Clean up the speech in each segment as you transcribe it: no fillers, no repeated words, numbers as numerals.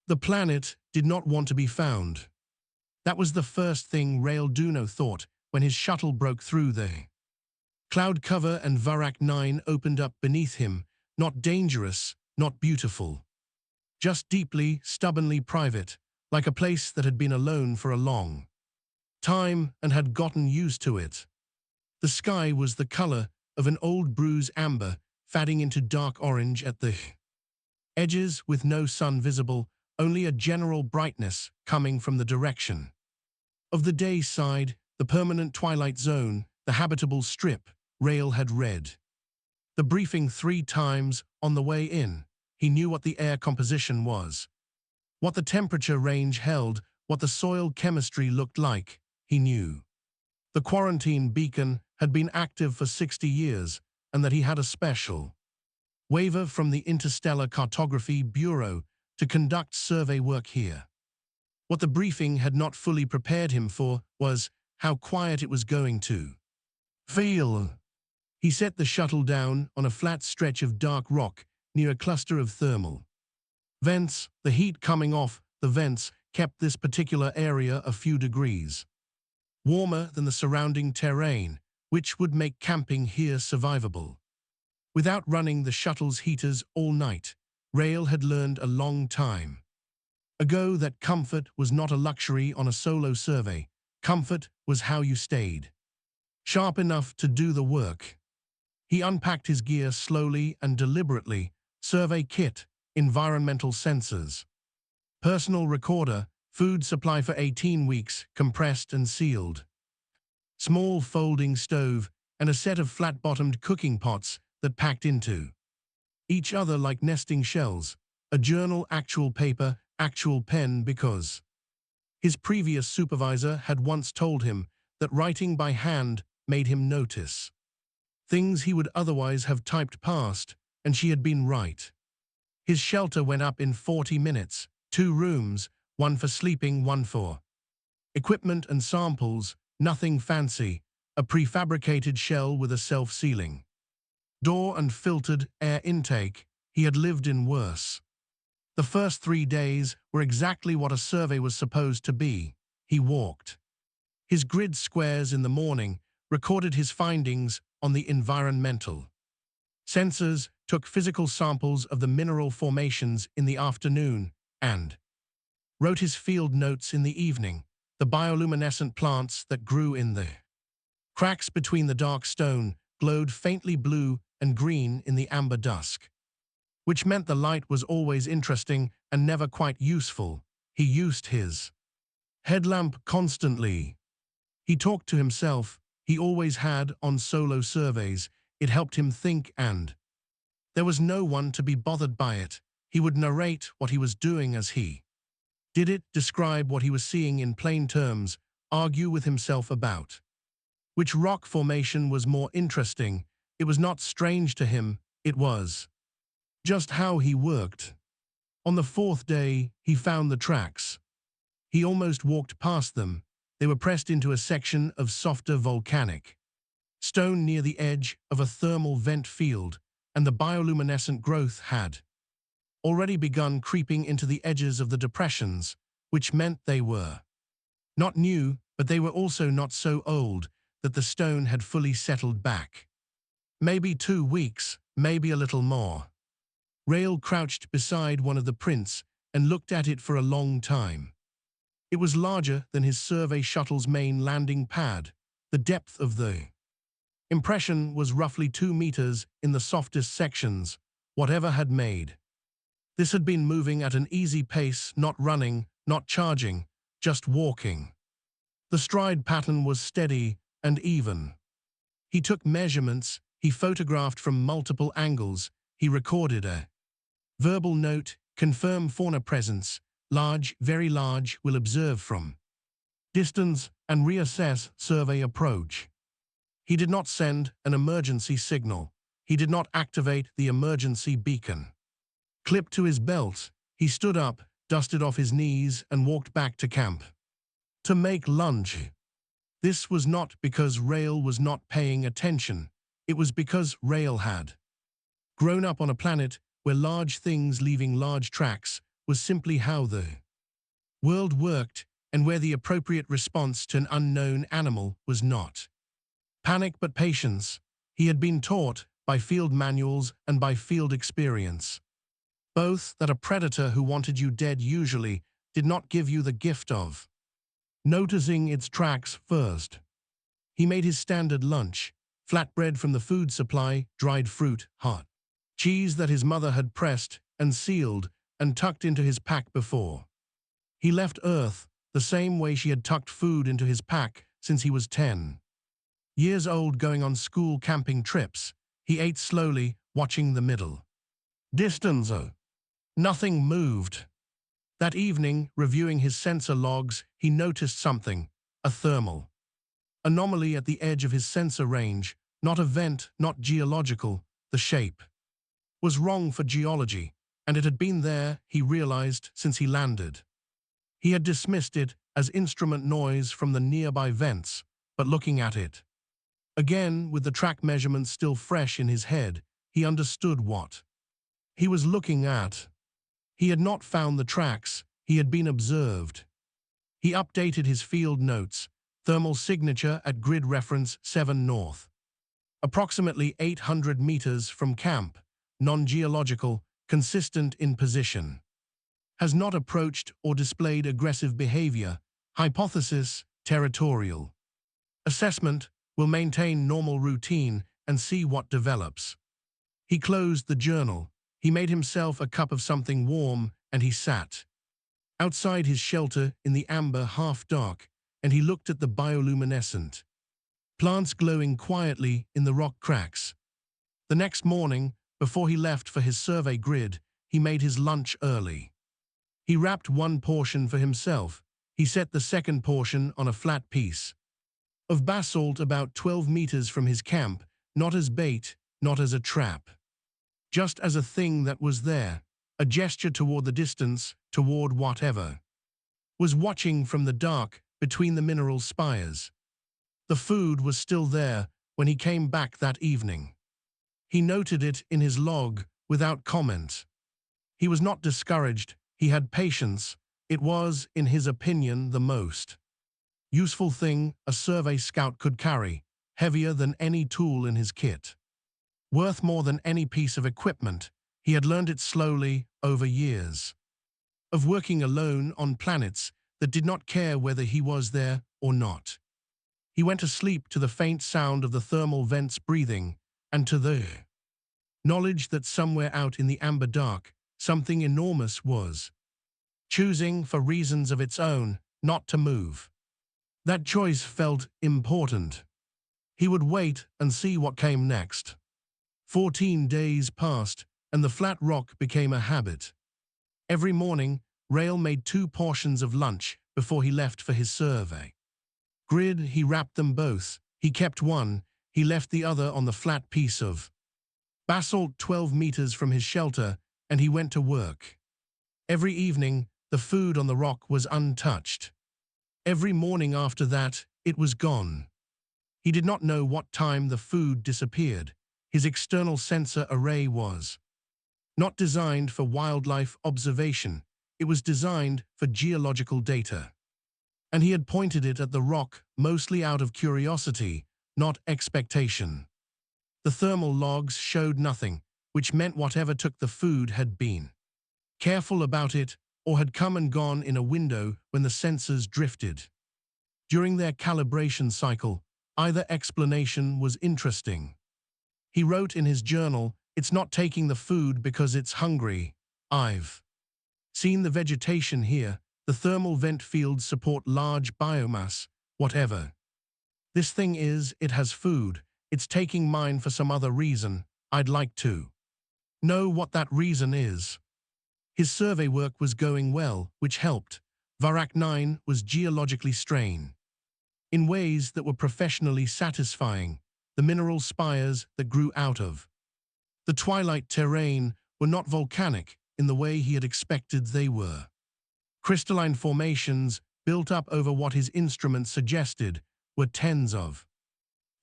The planet did not want to be found. That was the first thing Rael Duno thought when his shuttle broke through the cloud cover and Varak 9 opened up beneath him, not dangerous, not beautiful. Just deeply, stubbornly private, like a place that had been alone for a long time and had gotten used to it. The sky was the color of an old bruise amber, fading into dark orange at the edges with no sun visible, only a general brightness coming from the direction of the day side, the permanent twilight zone, the habitable strip. Rael had read the briefing 3 times on the way in. He knew what the air composition was, what the temperature range held, what the soil chemistry looked like. He knew the quarantine beacon had been active for 60 years and that he had a special waiver from the Interstellar Cartography Bureau to conduct survey work here. What the briefing had not fully prepared him for was how quiet it was going to feel. He set the shuttle down on a flat stretch of dark rock near a cluster of thermal vents. The heat coming off the vents kept this particular area a few degrees warmer than the surrounding terrain, which would make camping here survivable. Without running the shuttle's heaters all night, Rael had learned a long time ago that comfort was not a luxury on a solo survey. Comfort was how you stayed sharp enough to do the work. He unpacked his gear slowly and deliberately: survey kit, environmental sensors, personal recorder, food supply for 18 weeks, compressed and sealed, small folding stove, and a set of flat-bottomed cooking pots that packed into each other like nesting shells, a journal, actual paper, actual pen, because his previous supervisor had once told him that writing by hand made him notice things he would otherwise have typed past, and she had been right. His shelter went up in 40 minutes, 2 rooms, one for sleeping, one for equipment and samples, nothing fancy, a prefabricated shell with a self-sealing door and filtered air intake. He had lived in worse. The first 3 days were exactly what a survey was supposed to be. He walked his grid squares in the morning, recorded his findings on the environmental sensors, took physical samples of the mineral formations in the afternoon, and wrote his field notes in the evening, the bioluminescent plants that grew in the cracks between the dark stone glowed faintly blue and green in the amber dusk, which meant the light was always interesting and never quite useful. He used his headlamp constantly. He talked to himself. He always had on solo surveys. It helped him think, and there was no one to be bothered by it. He would narrate what he was doing as he did it, describe what he was seeing in plain terms, argue with himself about which rock formation was more interesting. It was not strange to him, it was just how he worked. On the 4th day, he found the tracks. He almost walked past them. They were pressed into a section of softer volcanic stone near the edge of a thermal vent field, and the bioluminescent growth had already begun creeping into the edges of the depressions, which meant they were not new, but they were also not so old that the stone had fully settled back. Maybe 2 weeks, maybe a little more. Rael crouched beside one of the prints and looked at it for a long time. It was larger than his survey shuttle's main landing pad. The depth of the impression was roughly 2 meters in the softest sections. Whatever had made this had been moving at an easy pace, not running, not charging, just walking. The stride pattern was steady and even. He took measurements, he photographed from multiple angles, he recorded a verbal note: confirm fauna presence, large, very large, will observe from distance and reassess survey approach. He did not send an emergency signal. He did not activate the emergency beacon. Clipped to his belt, he stood up, dusted off his knees, and walked back to camp to make lunch. This was not because Rael was not paying attention. It was because Rael had grown up on a planet where large things leaving large tracks was simply how the world worked and where the appropriate response to an unknown animal was not panic but patience. He had been taught by field manuals and by field experience, both that a predator who wanted you dead usually did not give you the gift of noticing its tracks first. He made his standard lunch: flatbread from the food supply, dried fruit, hot cheese that his mother had pressed and sealed and tucked into his pack before he left Earth, the same way she had tucked food into his pack since he was 10 years old going on school camping trips. He ate slowly, watching the middle distance. Nothing moved. That evening, reviewing his sensor logs, he noticed something: a thermal anomaly at the edge of his sensor range. Not a vent, not geological. The shape was wrong for geology, and it had been there, he realized, since he landed. He had dismissed it as instrument noise from the nearby vents, but looking at it again, with the track measurements still fresh in his head, he understood what he was looking at. He had not found the tracks, he had been observed. He updated his field notes: thermal signature at grid reference 7 north. Approximately 800 meters from camp. Non-geological, consistent in position. Has not approached or displayed aggressive behavior. Hypothesis: territorial. Assessment: will maintain normal routine and see what develops. He closed the journal. He made himself a cup of something warm and he sat outside his shelter in the amber half-dark, and he looked at the bioluminescent plants glowing quietly in the rock cracks. The next morning, before he left for his survey grid, he made his lunch early. He wrapped one portion for himself. He set the second portion on a flat piece of basalt about 12 meters from his camp, not as bait, not as a trap. Just as a thing that was there, a gesture toward the distance, toward whatever was watching from the dark between the mineral spires. The food was still there when he came back that evening. He noted it in his log without comment. He was not discouraged, he had patience. It was, in his opinion, the most useful thing a survey scout could carry, heavier than any tool in his kit. Worth more than any piece of equipment. He had learned it slowly over years of working alone on planets that did not care whether he was there or not. He went to sleep to the faint sound of the thermal vents breathing, and to the knowledge that somewhere out in the amber dark, something enormous was choosing, for reasons of its own, not to move. That choice felt important. He would wait and see what came next. 14 days passed, and the flat rock became a habit. Every morning, Rail made 2 portions of lunch before he left for his survey grid. He wrapped them both. He kept one, he left the other on the flat piece of basalt 12 meters from his shelter, and he went to work. Every evening, the food on the rock was untouched. Every morning after that, it was gone. He did not know what time the food disappeared. His external sensor array was not designed for wildlife observation. It was designed for geological data. And he had pointed it at the rock mostly out of curiosity, not expectation. The thermal logs showed nothing, which meant whatever took the food had been careful about it or had come and gone in a window when the sensors drifted. During their calibration cycle, either explanation was interesting. He wrote in his journal, "It's not taking the food because it's hungry. I've seen the vegetation here. The thermal vent fields support large biomass, whatever this thing is, it has food. It's taking mine for some other reason. I'd like to know what that reason is." His survey work was going well, which helped. Varak 9 was geologically strained in ways that were professionally satisfying. The mineral spires that grew out of the twilight terrain were not volcanic in the way he had expected they were. Crystalline formations built up over what his instruments suggested were tens of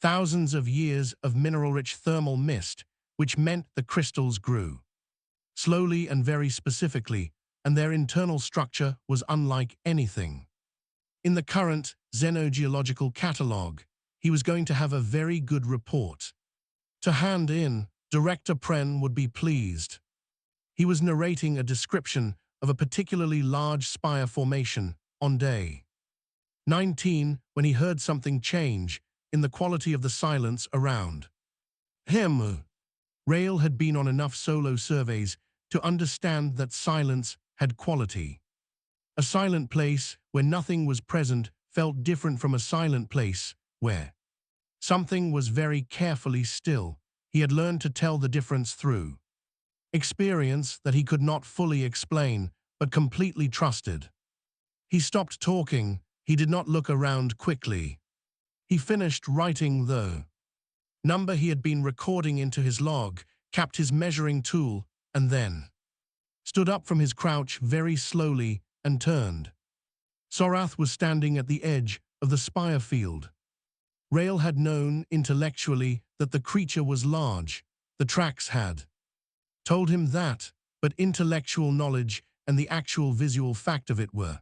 thousands of years of mineral-rich thermal mist, which meant the crystals grew slowly and very specifically, and their internal structure was unlike anything. In the current xenogeological catalogue, he was going to have a very good report to hand in. Director Pren would be pleased. He was narrating a description of a particularly large spire formation on day 19 when he heard something change in the quality of the silence around him. Rail had been on enough solo surveys to understand that silence had quality. A silent place where nothing was present felt different from a silent place where something was very carefully still. He had learned to tell the difference through experience that he could not fully explain, but completely trusted. He stopped talking. He did not look around quickly. He finished writing the number he had been recording into his log, capped his measuring tool, and then stood up from his crouch very slowly and turned. Sorath was standing at the edge of the spire field. Rail had known intellectually that the creature was large. The tracks had told him that, but intellectual knowledge and the actual visual fact of it were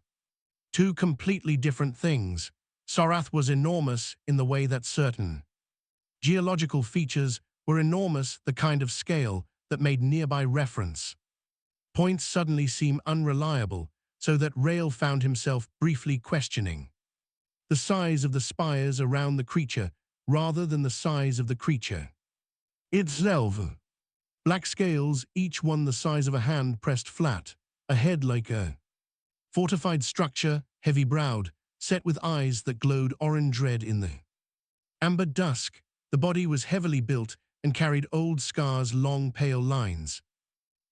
two completely different things. Sorath was enormous in the way that certain geological features were enormous, the kind of scale that made nearby reference points suddenly seem unreliable, so that Rail found himself briefly questioning the size of the spires around the creature rather than the size of the creature itself. Black scales, each one the size of a hand pressed flat, a head like a fortified structure, heavy-browed, set with eyes that glowed orange red in the amber dusk. The body was heavily built and carried old scars, long pale lines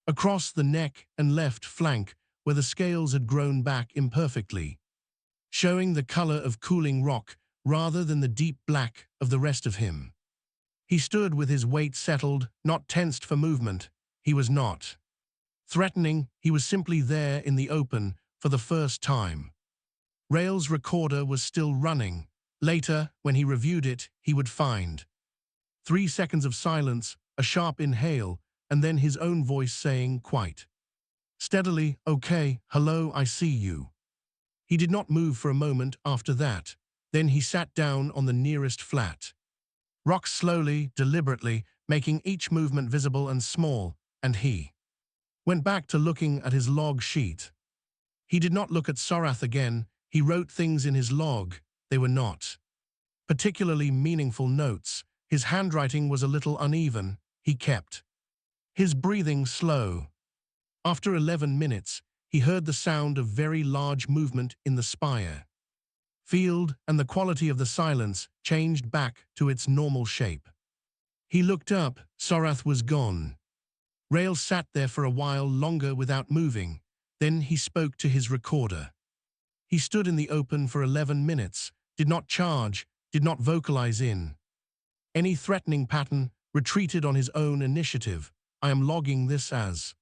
across the neck and left flank where the scales had grown back imperfectly, showing the color of cooling rock rather than the deep black of the rest of him. He stood with his weight settled, not tensed for movement. He was not threatening, he was simply there in the open for the first time. Rail's recorder was still running. Later, when he reviewed it, he would find 3 seconds of silence, a sharp inhale, and then his own voice saying quite steadily, "Okay, hello, I see you." He did not move for a moment after that. Then he sat down on the nearest flat rock slowly, deliberately, making each movement visible and small, and he went back to looking at his log sheet. He did not look at Sorath again. He wrote things in his log. They were not particularly meaningful notes. His handwriting was a little uneven. He kept his breathing slow. After 11 minutes, he heard the sound of very large movement in the spire field, and the quality of the silence changed back to its normal shape. He looked up. Sorath was gone. Rail sat there for a while longer without moving. Then he spoke to his recorder. He stood in the open for 11 minutes, did not charge, did not vocalize in any threatening pattern, retreated on his own initiative. I am logging this as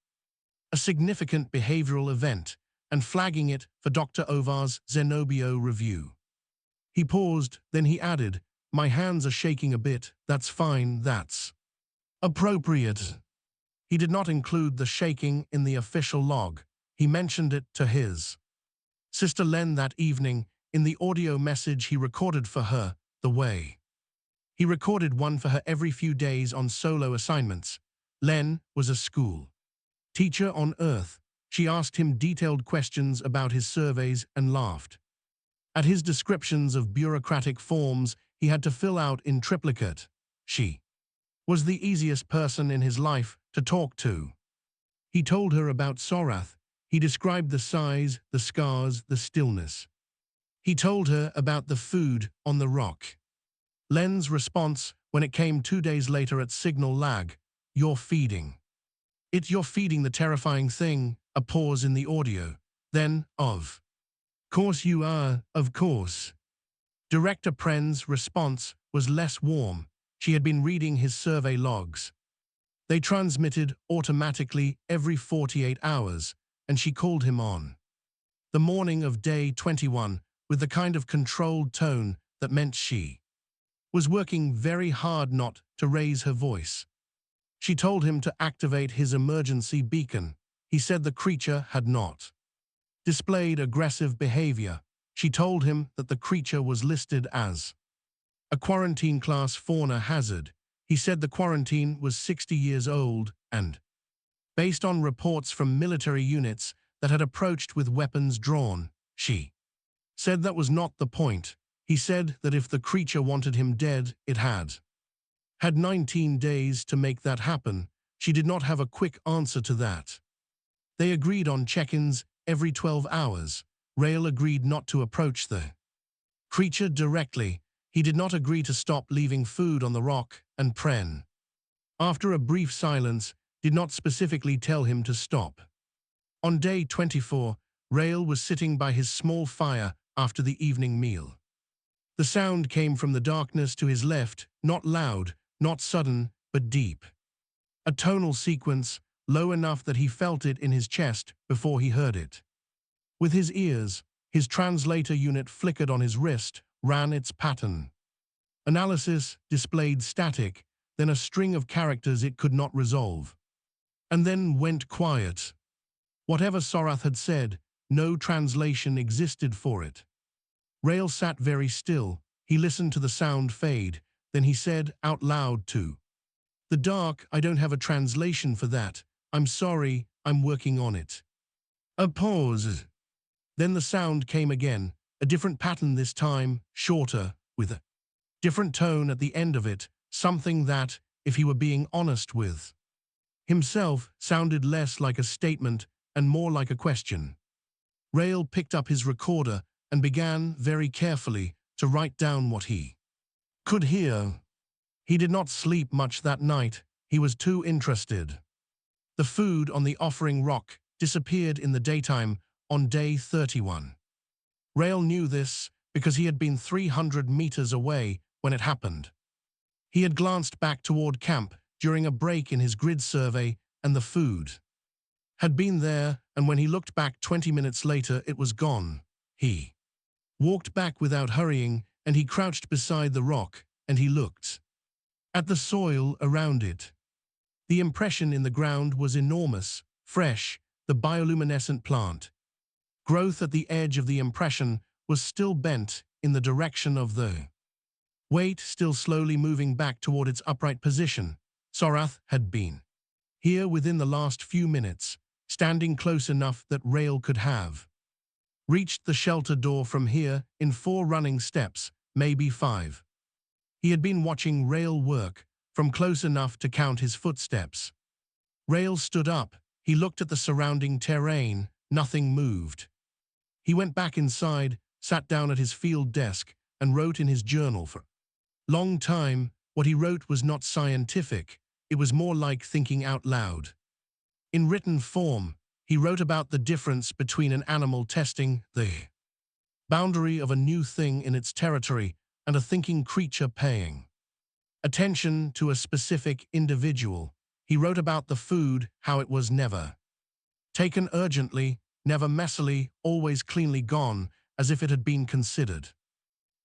a significant behavioral event and flagging it for Dr. Ovar's Zenobio review. He paused, then he added, "My hands are shaking a bit. That's fine, that's appropriate." He did not include the shaking in the official log. He mentioned it to his sister Len that evening in the audio message he recorded for her, the way he recorded one for her every few days on solo assignments. Len was a school teacher on Earth. She asked him detailed questions about his surveys and laughed at his descriptions of bureaucratic forms he had to fill out in triplicate. She was the easiest person in his life to talk to. He told her about Sorath. He described the size, the scars, the stillness. He told her about the food on the rock. Len's response, when it came 2 days later at signal lag, "You're feeding it, you're feeding the terrifying thing," a pause in the audio. Then, "Of course you are, of course." Director Pren's response was less warm. She had been reading his survey logs. They transmitted automatically every 48 hours, and she called him on the morning of day 21 with the kind of controlled tone that meant she was working very hard not to raise her voice. She told him to activate his emergency beacon. he said the creature had not displayed aggressive behavior. She told him that the creature was listed as a quarantine class fauna hazard. He said the quarantine was 60 years old and, based on reports from military units that had approached with weapons drawn, she said that was not the point. He said that if the creature wanted him dead, it had 19 days to make that happen. She did not have a quick answer to that. They agreed on check-ins every 12 hours. Rael agreed not to approach the creature directly. He did not agree to stop leaving food on the rock, and Pren, after a brief silence, did not specifically tell him to stop. On day 24, Rael was sitting by his small fire after the evening meal. The sound came from the darkness to his left, not loud, not sudden, but deep. A tonal sequence, low enough that he felt it in his chest before he heard it. With his ears, his translator unit flickered on his wrist, ran its pattern. Analysis displayed static, then a string of characters it could not resolve. And then went quiet. Whatever Sorath had said, no translation existed for it. Rael sat very still. He listened to the sound fade. Then he said out loud to the dark, "I don't have a translation for that. I'm sorry, I'm working on it." A pause. Then the sound came again, a different pattern this time, shorter, with a different tone at the end of it, something that, if he were being honest with himself, sounded less like a statement and more like a question. Rael picked up his recorder and began, very carefully, to write down what he could hear. He did not sleep much that night. He was too interested. The food on the offering rock disappeared in the daytime on day 31. Rael knew this because he had been 300 meters away when it happened. He had glanced back toward camp during a break in his grid survey, and the food had been there, and when he looked back 20 minutes later, it was gone. He walked back without hurrying, and he crouched beside the rock, and he looked at the soil around it. The impression in the ground was enormous, fresh, the bioluminescent plant growth at the edge of the impression was still bent in the direction of the weight, still slowly moving back toward its upright position. Sorath had been here within the last few minutes, standing close enough that Rael could have reached the shelter door from here in 4 running steps, maybe 5. He had been watching Rael work from close enough to count his footsteps. Rael stood up. He looked at the surrounding terrain. Nothing moved. He went back inside, sat down at his field desk, and wrote in his journal for a long time. What he wrote was not scientific. It was more like thinking out loud. In written form, he wrote about the difference between an animal testing the boundary of a new thing in its territory and a thinking creature paying attention to a specific individual. He wrote about the food, how it was never taken urgently, never messily, always cleanly gone, as if it had been considered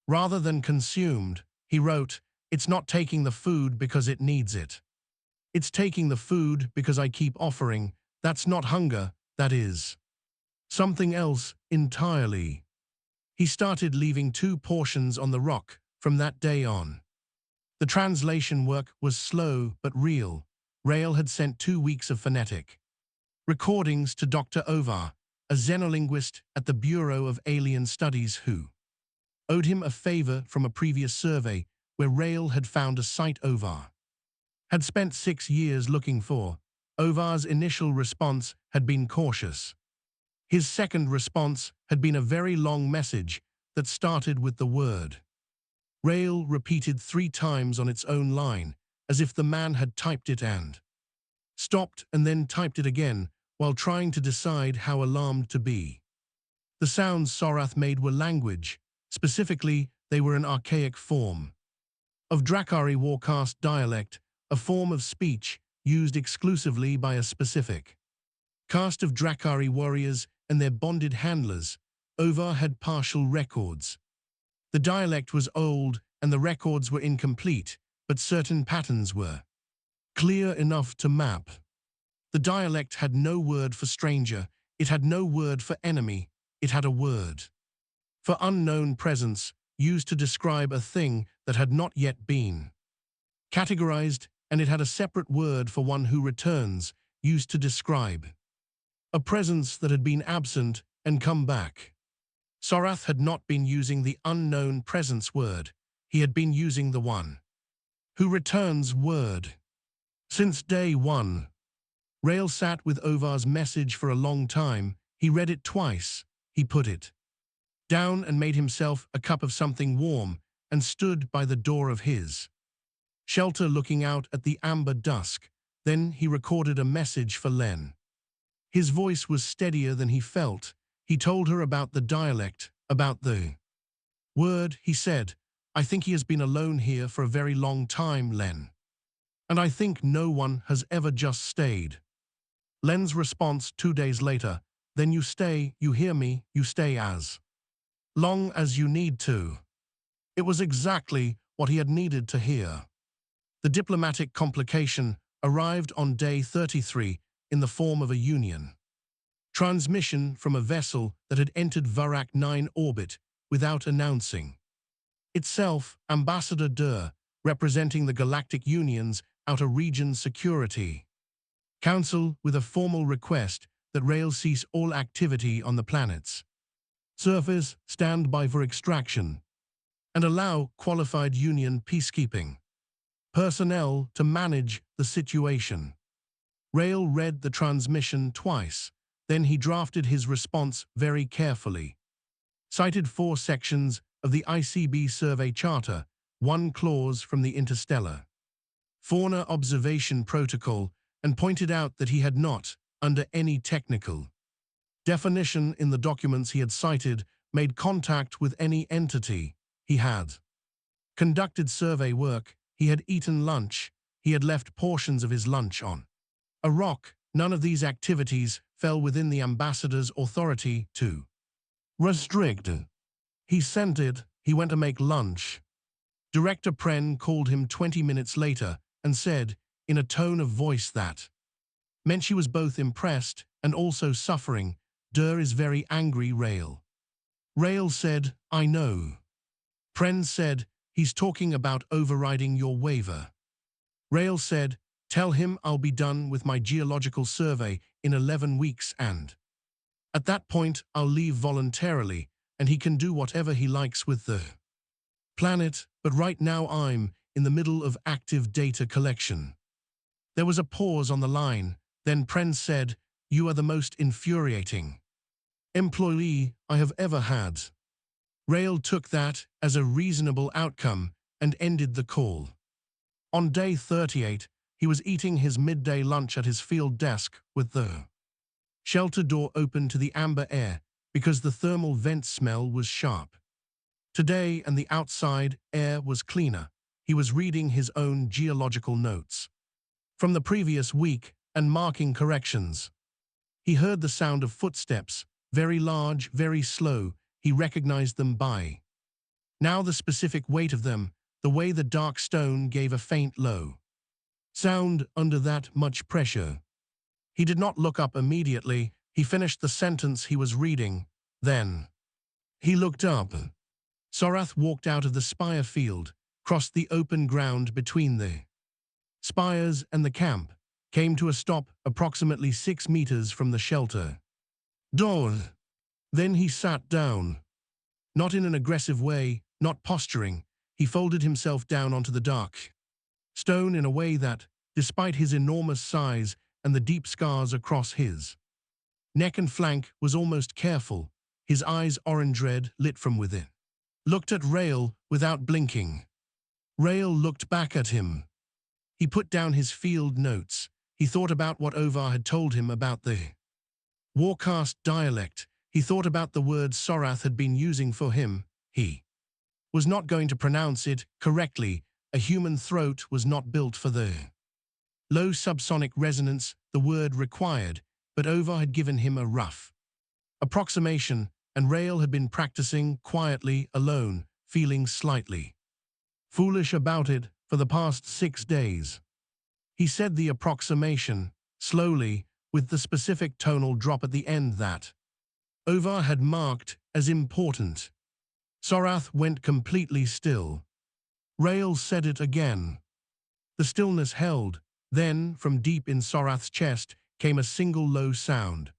rather than consumed. He wrote, "It's not taking the food because it needs it. It's taking the food because I keep offering. That's not hunger, that is something else entirely." He started leaving 2 portions on the rock from that day on. The translation work was slow but real. Rael had sent 2 weeks of phonetic recordings to Dr. Ovar, a xenolinguist at the Bureau of Alien Studies, who owed him a favor from a previous survey where Rael had found a site Ovar had spent 6 years looking for. Ovar's initial response had been cautious. His second response had been a very long message that started with the word Rael repeated 3 times on its own line, as if the man had typed it and stopped and then typed it again while trying to decide how alarmed to be. The sounds Sorath made were language. Specifically, they were an archaic form of Drakari Warcast dialect, a form of speech used exclusively by a specific caste of Drakari warriors and their bonded handlers. Ovar had partial records. The dialect was old and the records were incomplete, but certain patterns were clear enough to map The dialect had no word for stranger, it had no word for enemy, it had a word for unknown presence, used to describe a thing that had not yet been categorized, and it had a separate word for one who returns, used to describe a presence that had been absent and come back. Sorath had not been using the unknown presence word, he had been using the one who returns word. Since day one, Rael sat with Ovar's message for a long time. He read it twice. He put it down and made himself a cup of something warm and stood by the door of his shelter looking out at the amber dusk. Then he recorded a message for Len. His voice was steadier than he felt. He told her about the dialect, about the word. He said, "I think he has been alone here for a very long time, Len. And I think no one has ever just stayed." Len's response 2 days later, "Then you stay, you hear me, you stay as long as you need to." It was exactly what he had needed to hear. The diplomatic complication arrived on day 33 in the form of a Union transmission from a vessel that had entered Varak 9 orbit without announcing itself. Ambassador Dur, representing the Galactic Union's Outer Region Security Council, with a formal request that Rael cease all activity on the planet's surface, stand by for extraction, and allow qualified Union peacekeeping personnel to manage the situation. Rael read the transmission twice, then he drafted his response very carefully. Cited 4 sections of the ICB Survey Charter, 1 clause from the Interstellar Fauna Observation Protocol, and pointed out that he had not, under any technical definition in the documents he had cited, made contact with any entity. He had conducted survey work, he had eaten lunch, he had left portions of his lunch on a rock. None of these activities fell within the ambassador's authority to restrict. He sent it, he went to make lunch. Director Pren called him 20 minutes later and said, in a tone of voice that meant she was both impressed and also suffering, "Dur is very angry, Rael." Rael said, "I know." Pren said, "He's talking about overriding your waiver." Rael said, "Tell him I'll be done with my geological survey in 11 weeks and at that point I'll leave voluntarily and he can do whatever he likes with the planet, but right now I'm in the middle of active data collection." There was a pause on the line, then Pren said, "You are the most infuriating employee I have ever had." Rael took that as a reasonable outcome and ended the call. On day 38, he was eating his midday lunch at his field desk with the shelter door open to the amber air because the thermal vent smell was sharp. Today, and the outside air was cleaner. He was reading his own geological notes from the previous week and marking corrections. He heard the sound of footsteps, very large, very slow. He recognized them by now the specific weight of them, the way the dark stone gave a faint low sound under that much pressure. He did not look up immediately. He finished the sentence he was reading. Then he looked up. Sorath walked out of the spire field, crossed the open ground between the spires and the camp, came to a stop approximately 6 meters from the shelter door. Then he sat down. Not in an aggressive way, not posturing. He folded himself down onto the dark stone in a way that, despite his enormous size and the deep scars across his neck and flank, was almost careful, his eyes orange-red, lit from within. Looked at Rael without blinking. Rael looked back at him. He put down his field notes. He thought about what Ovar had told him about the Warcast dialect. He thought about the words Sorath had been using for him. He was not going to pronounce it correctly. A human throat was not built for the low subsonic resonance the word required, but Ovar had given him a rough approximation, and Rael had been practicing quietly alone, feeling slightly foolish about it for the past 6 days. He said the approximation, slowly, with the specific tonal drop at the end that Ovar had marked as important. Sorath went completely still. Rael said it again. The stillness held. Then, from deep in Sorath's chest, came a single low sound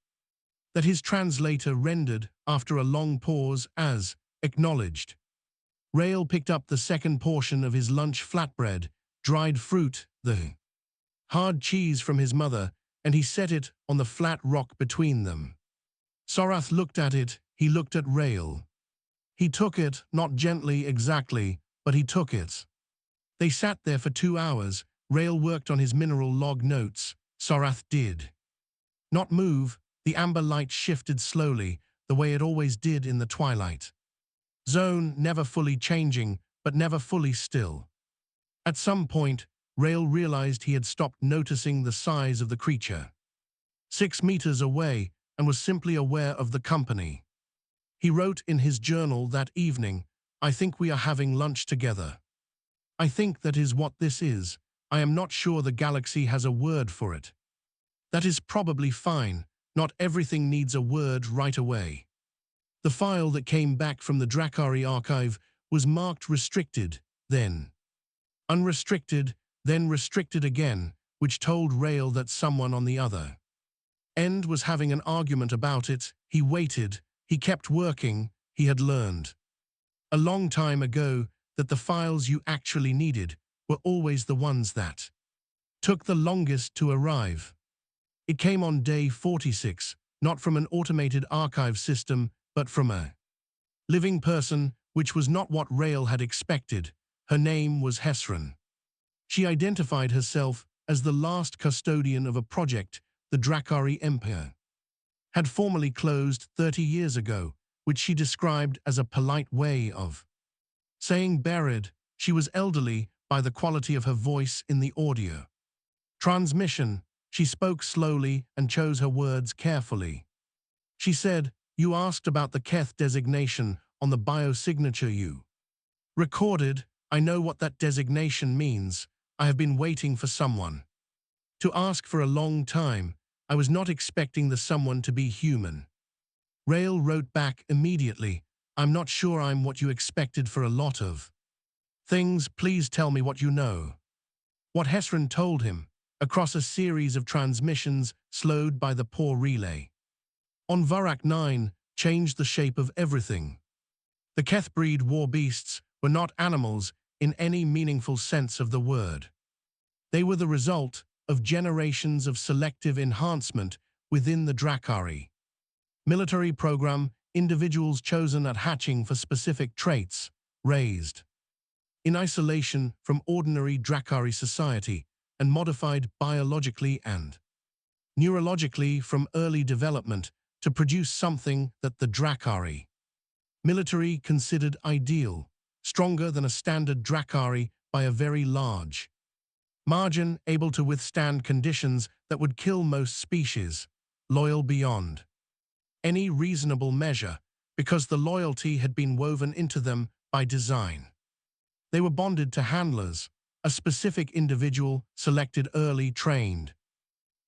that his translator rendered, after a long pause, as acknowledged. Rael picked up the second portion of his lunch flatbread, dried fruit, the hard cheese from his mother, and he set it on the flat rock between them. Sorath looked at it, he looked at Rael. He took it, not gently exactly, but he took it. They sat there for 2 hours. Rael worked on his mineral log notes. Sorath did not move. The amber light shifted slowly, the way it always did in the twilight zone, never fully changing, but never fully still. At some point, Rael realized he had stopped noticing the size of the creature. 6 meters away, and was simply aware of the company. He wrote in his journal that evening, "I think we are having lunch together. I think that is what this is. I am not sure the galaxy has a word for it. That is probably fine. Not everything needs a word right away." The file that came back from the Dracari archive was marked restricted, then unrestricted, then restricted again, which told Rael that someone on the other end was having an argument about it. He waited, he kept working. He had learned a long time ago that the files you actually needed were always the ones that took the longest to arrive. It came on day 46, not from an automated archive system, but from a living person, which was not what Rael had expected. Her name was Hesran. She identified herself as the last custodian of a project the Dracari Empire had formally closed 30 years ago, which she described as a polite way of saying buried. She was elderly by the quality of her voice in the audio transmission. She spoke slowly and chose her words carefully. She said, "You asked about the Keth designation on the biosignature you recorded. I know what that designation means. I have been waiting for someone to ask for a long time. I was not expecting the someone to be human." Rael wrote back immediately, "I'm not sure I'm what you expected for a lot of things. Please tell me what you know." What Hesran told him, across a series of transmissions slowed by the poor relay on Varak 9, changed the shape of everything. The Keth breed war beasts were not animals in any meaningful sense of the word. They were the result of generations of selective enhancement within the Dracari military program, individuals chosen at hatching for specific traits, raised in isolation from ordinary Dracari society, and modified biologically and neurologically from early development to produce something that the Dracari military considered ideal, stronger than a standard Dracari by a very large margin, able to withstand conditions that would kill most species, loyal beyond any reasonable measure, because the loyalty had been woven into them by design. They were bonded to handlers, a specific individual selected early, trained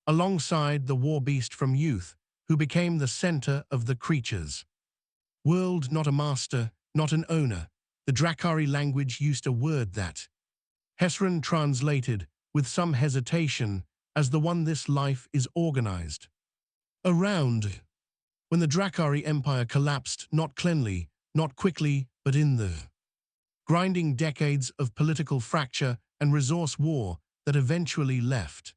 alongside the war beast from youth, who became the center of the creature's world, not a master, not an owner. The Dracari language used a word that Hesran translated, with some hesitation, as the one this life is organized around. When the Dracari Empire collapsed, not cleanly, not quickly, but in the grinding decades of political fracture and resource war that eventually left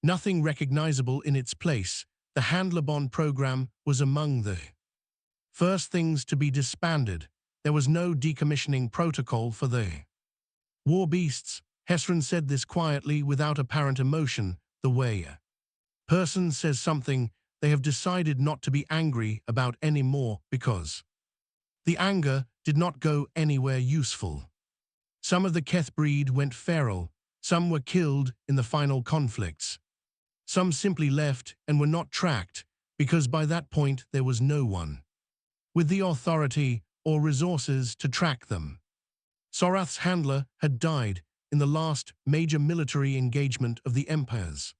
nothing recognizable in its place, the Handlerbond program was among the first things to be disbanded. There was no decommissioning protocol for the war beasts. Hesran said this quietly, without apparent emotion, the way a person says something they have decided not to be angry about anymore, because the anger did not go anywhere useful. Some of the Keth breed went feral, some were killed in the final conflicts. Some simply left and were not tracked, because by that point there was no one with the authority or resources to track them. Sorath's handler had died in the last major military engagement of the Empire's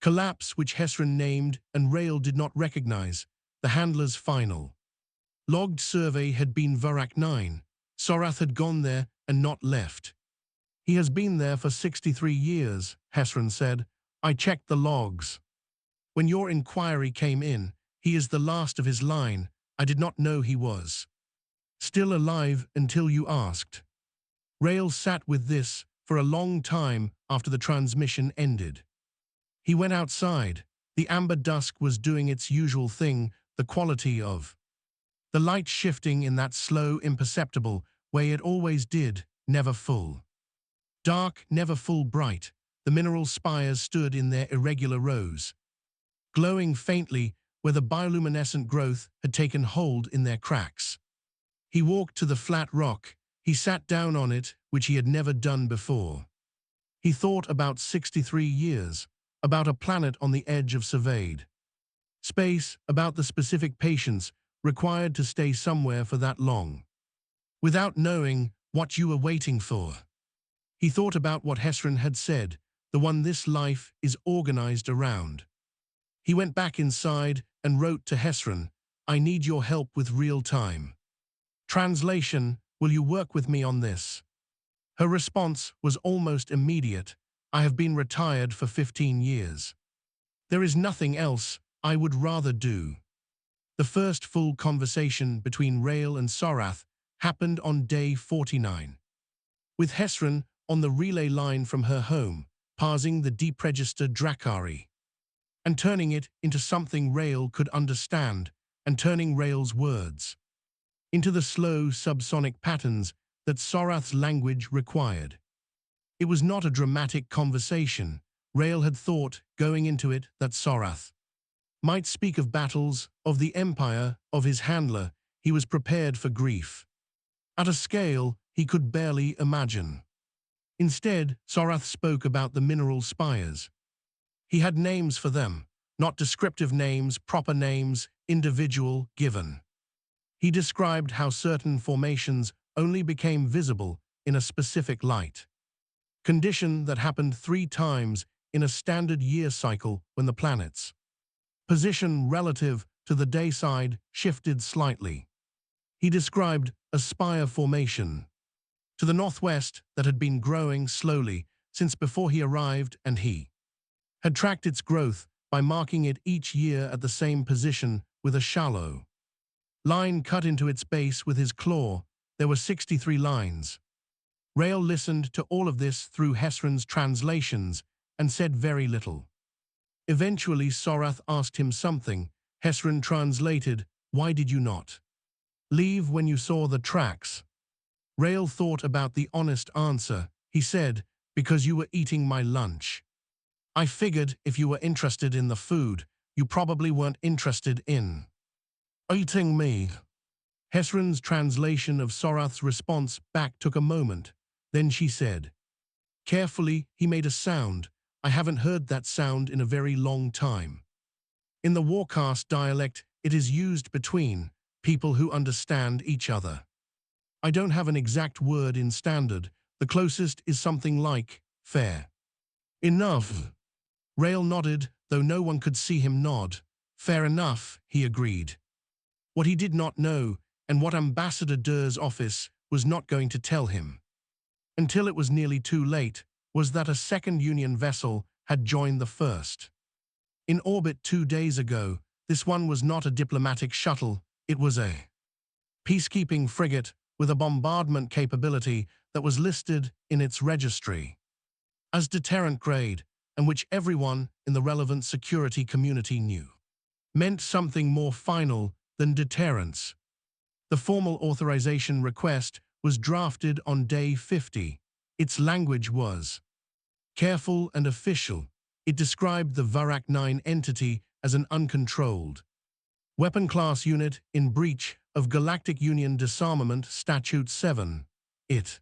Collapse which Hesron named and Rael did not recognize, the handler's final. Logged survey had been Varak 9. Sorath had gone there and not left. He has been there for 63 years, Hesron said. I checked the logs. When your inquiry came in, he is the last of his line. I did not know he was still alive until you asked. Rael sat with this for a long time after the transmission ended. He went outside. The amber dusk was doing its usual thing, the quality of the light shifting in that slow, imperceptible way it always did, never full dark, never full bright. The mineral spires stood in their irregular rows, glowing faintly where the bioluminescent growth had taken hold in their cracks. He walked to the flat rock. He sat down on it, which he had never done before. He thought about 63 years, about a planet on the edge of surveyed space, about the specific patience required to stay somewhere for that long, without knowing what you were waiting for. He thought about what Hesron had said, the one this life is organized around. He went back inside and wrote to Hesron, I need your help with real time. Translation, will you work with me on this? Her response was almost immediate. I have been retired for 15 years. There is nothing else I would rather do. The first full conversation between Rael and Sorath happened on day 49. With Hesron on the relay line from her home, parsing the deep-registered Drakari, and turning it into something Rael could understand, and turning Rael's words into the slow subsonic patterns that Sorath's language required. It was not a dramatic conversation. Rael had thought, going into it, that Sorath might speak of battles, of the empire, of his handler. He was prepared for grief at a scale he could barely imagine. Instead, Sorath spoke about the mineral spires. He had names for them, not descriptive names, proper names, individual, given. He described how certain formations only became visible in a specific light condition that happened 3 times in a standard year cycle when the planet's position relative to the day side shifted slightly. He described a spire formation to the northwest that had been growing slowly since before he arrived, and he had tracked its growth by marking it each year at the same position with a shallow line cut into its base with his claw. There were 63 lines. Rael listened to all of this through Hesron's translations and said very little. Eventually Sorath asked him something. Hesron translated, why did you not leave when you saw the tracks? Rael thought about the honest answer. He said, because you were eating my lunch. I figured if you were interested in the food, you probably weren't interested in eating me. Hesron's translation of Sorath's response back took a moment. Then she said, carefully, he made a sound. I haven't heard that sound in a very long time. In the Warcast dialect, it is used between people who understand each other. I don't have an exact word in standard. The closest is something like fair enough. Rael nodded, though no one could see him nod. Fair enough, he agreed. What he did not know, and what Ambassador Durr's office was not going to tell him until it was nearly too late, was that a second Union vessel had joined the first. In orbit 2 days ago, this one was not a diplomatic shuttle, it was a peacekeeping frigate with a bombardment capability that was listed in its registry as deterrent grade, and which everyone in the relevant security community knew meant something more final than deterrence. The formal authorization request was drafted on day 50. Its language was careful and official. It described the Varak 9 entity as an uncontrolled weapon class unit in breach of Galactic Union Disarmament Statute 7. It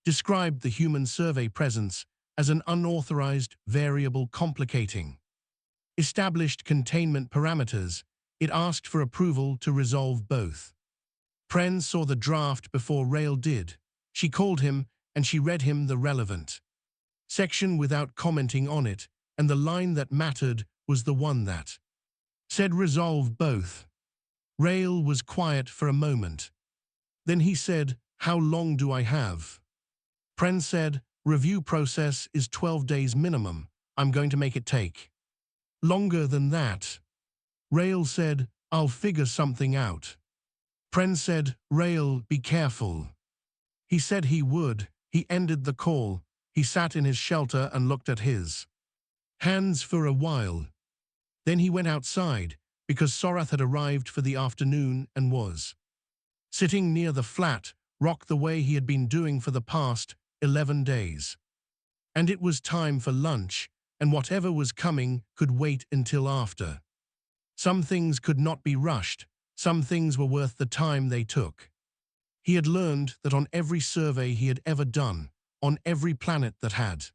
described the human survey presence as an unauthorized variable complicating established containment parameters. It asked for approval to resolve both. Pren saw the draft before Rael did. She called him and she read him the relevant section without commenting on it. and the line that mattered was the one that said resolve both. Rail was quiet for a moment. Then he said, "How long do I have?" Pren said, "Review process is 12 days minimum. I'm going to make it take longer than that." Rail said, "I'll figure something out." Pren said, "Rail, be careful." He said he would. He ended the call. He sat in his shelter and looked at his hands for a while. Then he went outside, because Sorath had arrived for the afternoon and was sitting near the flat rock the way he had been doing for the past 11 days. And it was time for lunch, and whatever was coming could wait until after. Some things could not be rushed. Some things were worth the time they took. He had learned that on every survey he had ever done, on every planet that had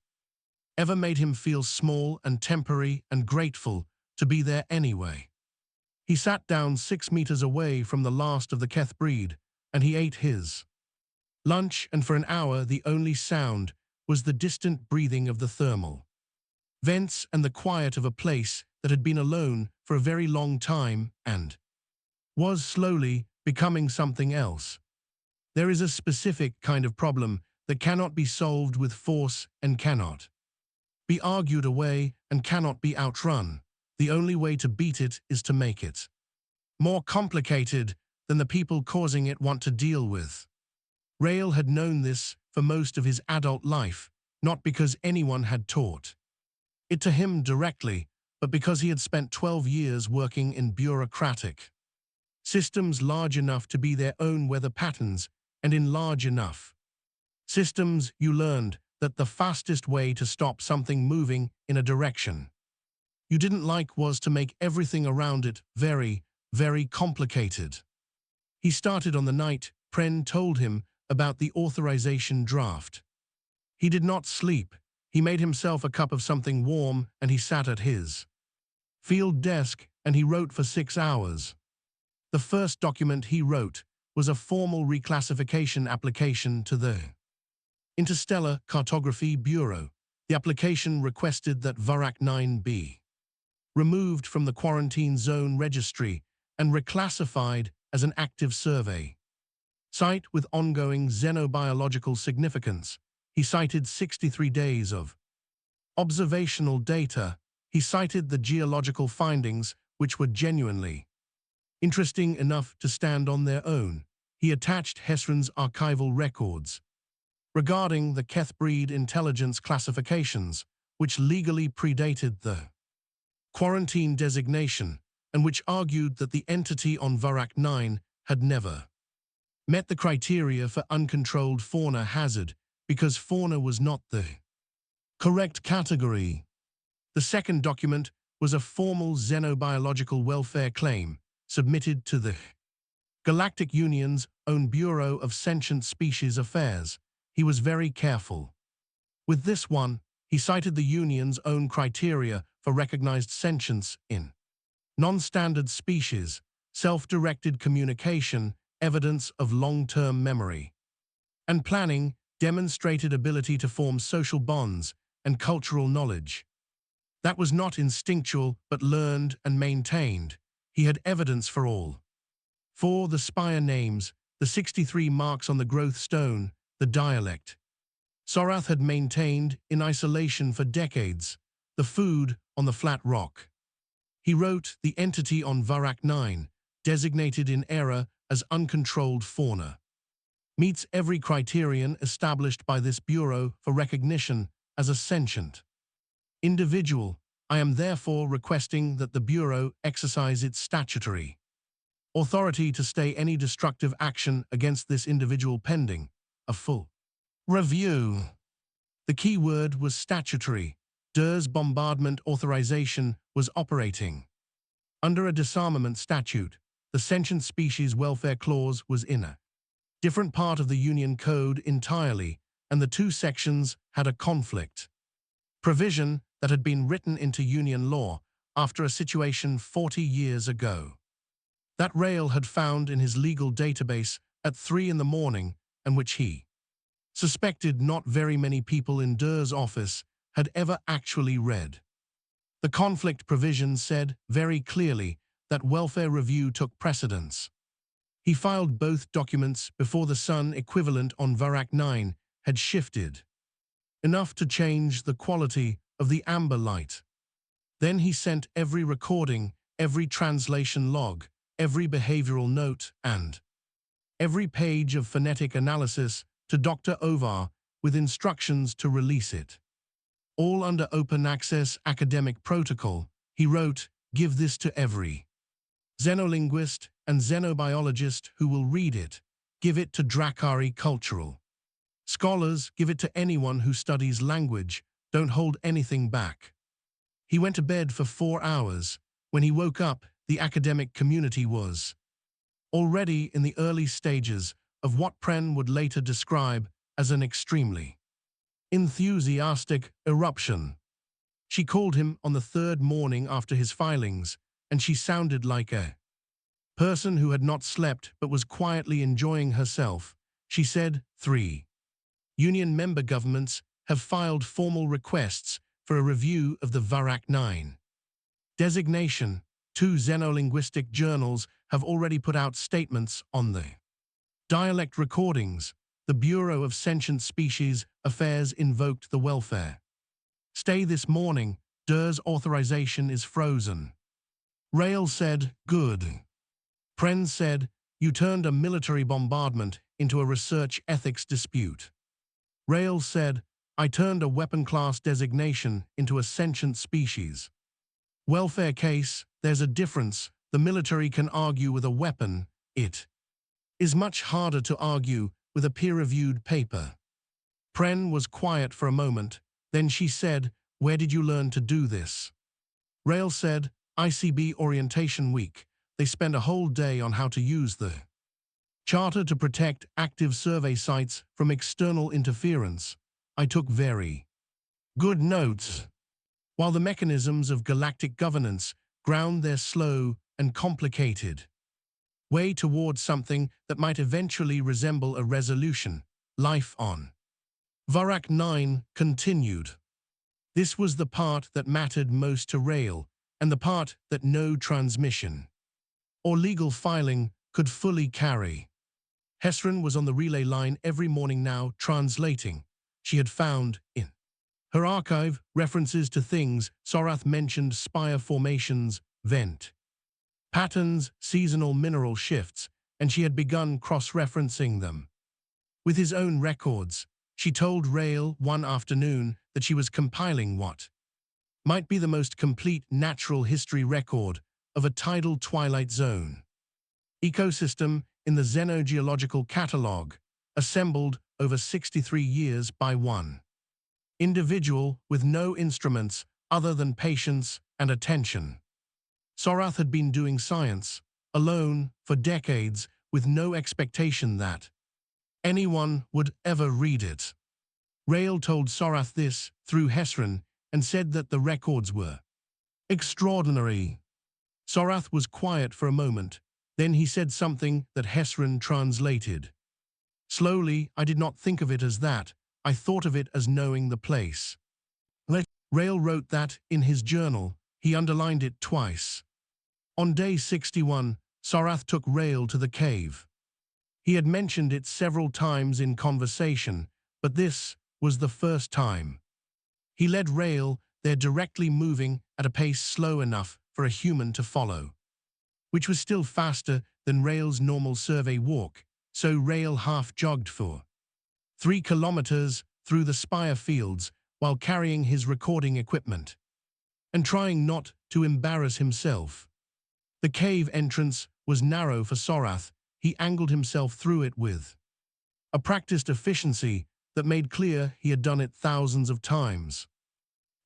ever made him feel small and temporary and grateful to be there anyway. He sat down 6 meters away from the last of the Keth breed, and he ate his lunch, and for an hour the only sound was the distant breathing of the thermal vents and the quiet of a place that had been alone for a very long time and was slowly becoming something else. There is a specific kind of problem that cannot be solved with force and cannot be argued away and cannot be outrun. The only way to beat it is to make it more complicated than the people causing it want to deal with. Rail had known this for most of his adult life, not because anyone had taught it to him directly, but because he had spent 12 years working in bureaucratic systems large enough to be their own weather patterns, and in large enough systems you learned that the fastest way to stop something moving in a direction you didn't like was to make everything around it very, very complicated. He started on the night Pren told him about the authorization draft. He did not sleep. He made himself a cup of something warm and he sat at his field desk and he wrote for 6 hours. The first document he wrote was a formal reclassification application to the Interstellar Cartography Bureau. The application requested that Varak 9 be removed from the quarantine zone registry and reclassified as an active survey site with ongoing xenobiological significance. He cited 63 days of observational data. He cited the geological findings, which were genuinely interesting enough to stand on their own. He attached Hesron's archival records regarding the Keth breed intelligence classifications, which legally predated the quarantine designation, and which argued that the entity on Varak 9 had never met the criteria for uncontrolled fauna hazard because fauna was not the correct category. The second document was a formal xenobiological welfare claim submitted to the Galactic Union's own Bureau of Sentient Species Affairs. He was very careful. With this one, he cited the Union's own criteria for recognized sentience in non-standard species, self-directed communication, evidence of long-term memory, and planning, demonstrated ability to form social bonds and cultural knowledge. That was not instinctual but learned and maintained. He had evidence for all. For the spire names, the 63 marks on the growth stone, the dialect Sorath had maintained in isolation for decades, the food on the flat rock. He wrote the entity on Varak 9, designated in error as uncontrolled fauna, meets every criterion established by this Bureau for recognition as a sentient individual. I am therefore requesting that the Bureau exercise its statutory authority to stay any destructive action against this individual pending a full review. The key word was statutory. Dur's bombardment authorization was operating under a disarmament statute. The Sentient Species Welfare Clause was in a different part of the Union Code entirely, and the two sections had a conflict provision that had been written into Union law after a situation 40 years ago that Rail had found in his legal database at 3 in the morning, and which he suspected not very many people in Dur's office had ever actually read. The conflict provision said very clearly that welfare review took precedence. He filed both documents before the sun equivalent on Varak 9 had shifted, enough to change the quality of the amber light. Then he sent every recording, every translation log, every behavioral note, and every page of phonetic analysis to Dr. Ovar with instructions to release it. All under open access academic protocol, he wrote, "Give this to every xenolinguist and xenobiologist who will read it. Give it to Drakari cultural scholars. Give it to anyone who studies language. Don't hold anything back." He went to bed for 4 hours. When he woke up, the academic community was already in the early stages of what Pren would later describe as an extremely enthusiastic eruption. She called him on the third morning after his filings, and she sounded like a person who had not slept but was quietly enjoying herself. She said, 3 Union member governments have filed formal requests for a review of the Varak 9 designation. 2 xenolinguistic journals have already put out statements on the dialect recordings. The Bureau of Sentient Species Affairs invoked the welfare stay this morning. Dur's authorization is frozen. Rail said, "Good." Pren said, "You turned a military bombardment into a research ethics dispute." Rail said, "I turned a weapon class designation into a sentient species welfare case. There's a difference. The military can argue with a weapon. It is much harder to argue with a peer-reviewed paper." Pren was quiet for a moment. Then she said, "Where did you learn to do this?" Rail said, "ICB Orientation Week. They spend a whole day on how to use the charter to protect active survey sites from external interference. I took very good notes." While the mechanisms of galactic governance ground their slow and complicated way towards something that might eventually resemble a resolution, life on Varak 9 continued. This was the part that mattered most to Rail, and the part that no transmission or legal filing could fully carry. Hesrin was on the relay line every morning now, translating. She had found, in her archive, references to things Sorath mentioned: spire formations, vent patterns, seasonal mineral shifts, and she had begun cross-referencing them with his own records. She told Rail one afternoon that she was compiling what might be the most complete natural history record of a tidal twilight zone ecosystem in the Xenogeological Catalogue, assembled over 63 years by one individual with no instruments other than patience and attention. Sorath had been doing science alone for decades, with no expectation that anyone would ever read it. Rail told Sorath this through Hesrin and said that the records were extraordinary. Sorath was quiet for a moment. Then he said something that Hesrin translated. Slowly, "I did not think of it as that. I thought of it as knowing the place." Rail wrote that in his journal. He underlined it twice. On day 61, Sorath took Rail to the cave. He had mentioned it several times in conversation, but this was the first time. He led Rail there, directly, moving at a pace slow enough for a human to follow, which was still faster than Rail's normal survey walk, so Rail half-jogged for 3 kilometers through the spire fields while carrying his recording equipment and trying not to embarrass himself. The cave entrance was narrow for Sorath. He angled himself through it with a practiced efficiency that made clear he had done it thousands of times,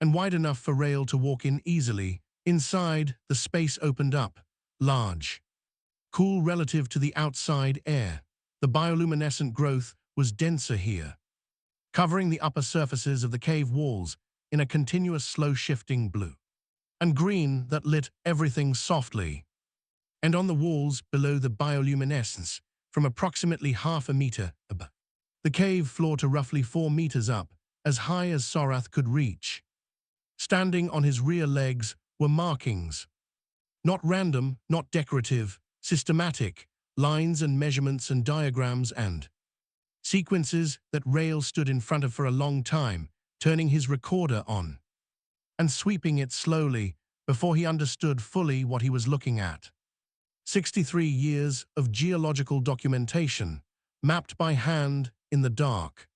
and wide enough for Rail to walk in easily. Inside, the space opened up, large, cool relative to the outside air. The bioluminescent growth was denser here, covering the upper surfaces of the cave walls in a continuous slow-shifting blue and green that lit everything softly. And on the walls below the bioluminescence, from approximately half a meter above the cave floor to roughly 4 meters up, as high as Sorath could reach, Standing on his rear legs were markings. Not random, not decorative, systematic, lines and measurements and diagrams and sequences that Rail stood in front of for a long time, turning his recorder on and sweeping it slowly before he understood fully what he was looking at. 63 years of geological documentation, mapped by hand in the dark,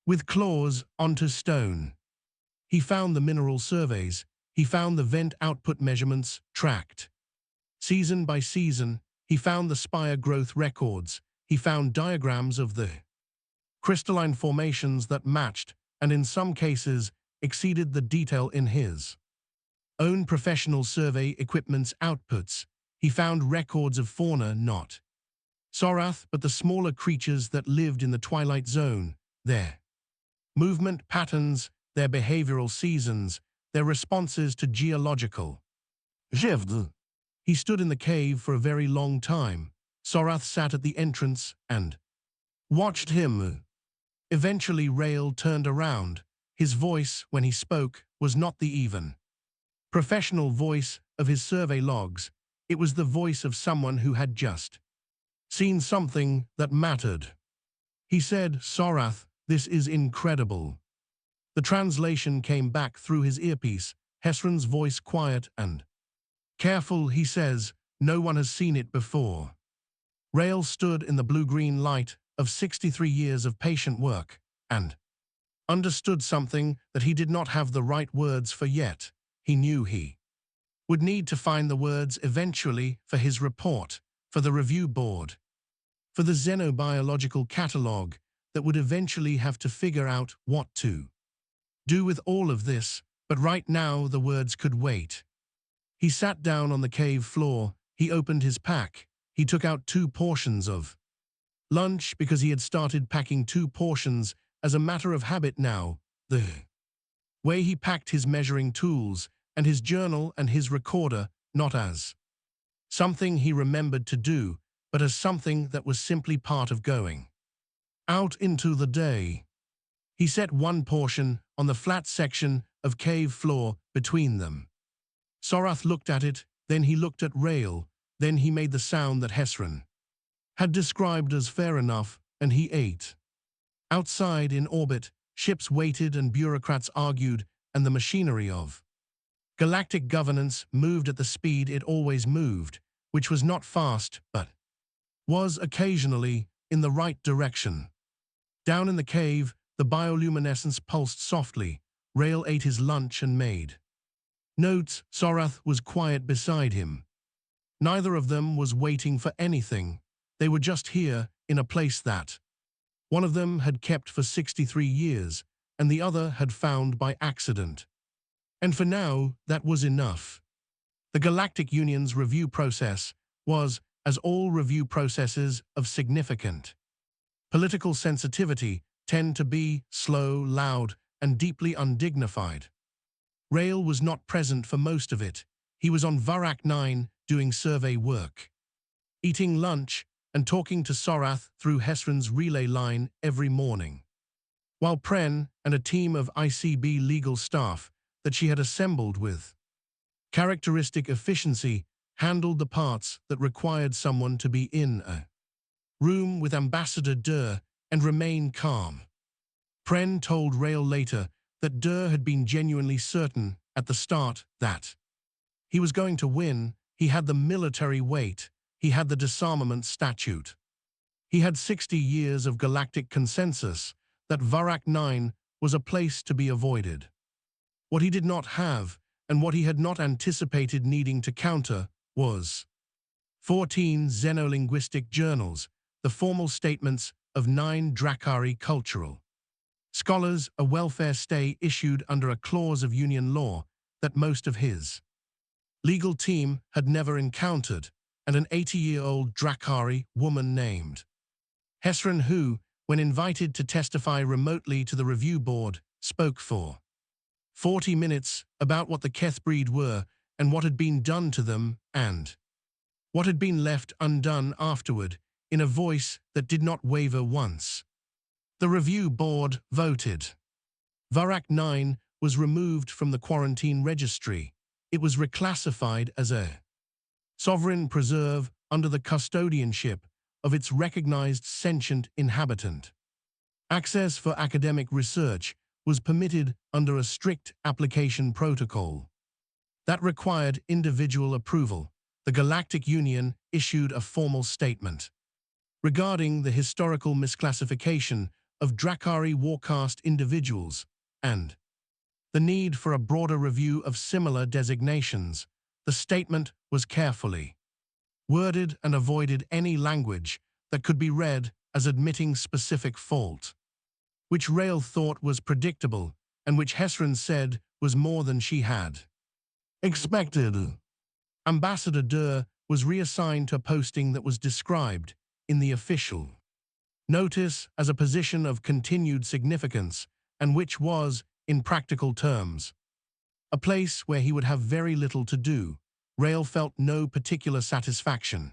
with claws onto stone. He found the mineral surveys, he found the vent output measurements tracked. Season by season, he found the spire growth records, he found diagrams of the crystalline formations that matched, and in some cases, exceeded the detail in his own professional survey equipment's outputs. He found records of fauna not Sorath but the smaller creatures that lived in the Twilight Zone, their movement patterns, their behavioral seasons, their responses to geological shifts. He stood in the cave for a very long time. Sorath sat at the entrance and watched him. Eventually Rail turned around. His voice, when he spoke, was not the even professional voice of his survey logs. It was the voice of someone who had just seen something that mattered. He said, "Sorath, this is incredible." The translation came back through his earpiece, Hesron's voice quiet and careful. He says, "No one has seen it before." Rail stood in the blue-green light of 63 years of patient work and understood something that he did not have the right words for yet. He knew he would need to find the words eventually for his report, for the review board, for the xenobiological catalogue that would eventually have to figure out what to do with all of this, but right now the words could wait. He sat down on the cave floor, he opened his pack, he took out 2 portions of lunch because he had started packing 2 portions as a matter of habit now, the way he packed his measuring tools and his journal and his recorder, not as something he remembered to do, but as something that was simply part of going out into the day. He set 1 portion on the flat section of cave floor between them. Sorath looked at it, then he looked at Rail, then he made the sound that Hesron had described as fair enough, and he ate. Outside in orbit, ships waited and bureaucrats argued, and the machinery of galactic governance moved at the speed it always moved, which was not fast, but was occasionally in the right direction. Down in the cave, the bioluminescence pulsed softly. Rail ate his lunch and made notes. Sorath was quiet beside him. Neither of them was waiting for anything. They were just here, in a place that one of them had kept for 63 years, and the other had found by accident. And for now, that was enough. The Galactic Union's review process was, as all review processes of significant political sensitivity, tend to be slow, loud, and deeply undignified. Rail was not present for most of it. He was on Varak 9 doing survey work, eating lunch and talking to Sorath through Hesron's relay line every morning, while Pren and a team of ICB legal staff that she had assembled with characteristic efficiency handled the parts that required someone to be in a room with Ambassador Durr and remain calm. Pren told Rail later that Durr had been genuinely certain at the start that he was going to win. He had the military weight, he had the disarmament statute. He had 60 years of galactic consensus that Varak 9 was a place to be avoided. What he did not have, and what he had not anticipated needing to counter, was 14 xenolinguistic journals, the formal statements of 9 Drakari cultural scholars, a welfare stay issued under a clause of Union law that most of his legal team had never encountered, and an 80-year-old Drakari woman named Hesron who, when invited to testify remotely to the review board, spoke for 40 minutes about what the Keth breed were and what had been done to them and what had been left undone afterward, in a voice that did not waver once. The review board voted. Varak 9 was removed from the quarantine registry. It was reclassified as a sovereign preserve under the custodianship of its recognized sentient inhabitant. Access for academic research was permitted under a strict application protocol that required individual approval. The Galactic Union issued a formal statement regarding the historical misclassification of Drakari Warcaste individuals and the need for a broader review of similar designations. The statement was carefully worded and avoided any language that could be read as admitting specific fault, which Rael thought was predictable and which Hesrin said was more than she had expected. Ambassador Durr was reassigned to a posting that was described in the official notice as a position of continued significance and which was, in practical terms, a place where he would have very little to do. Rael felt no particular satisfaction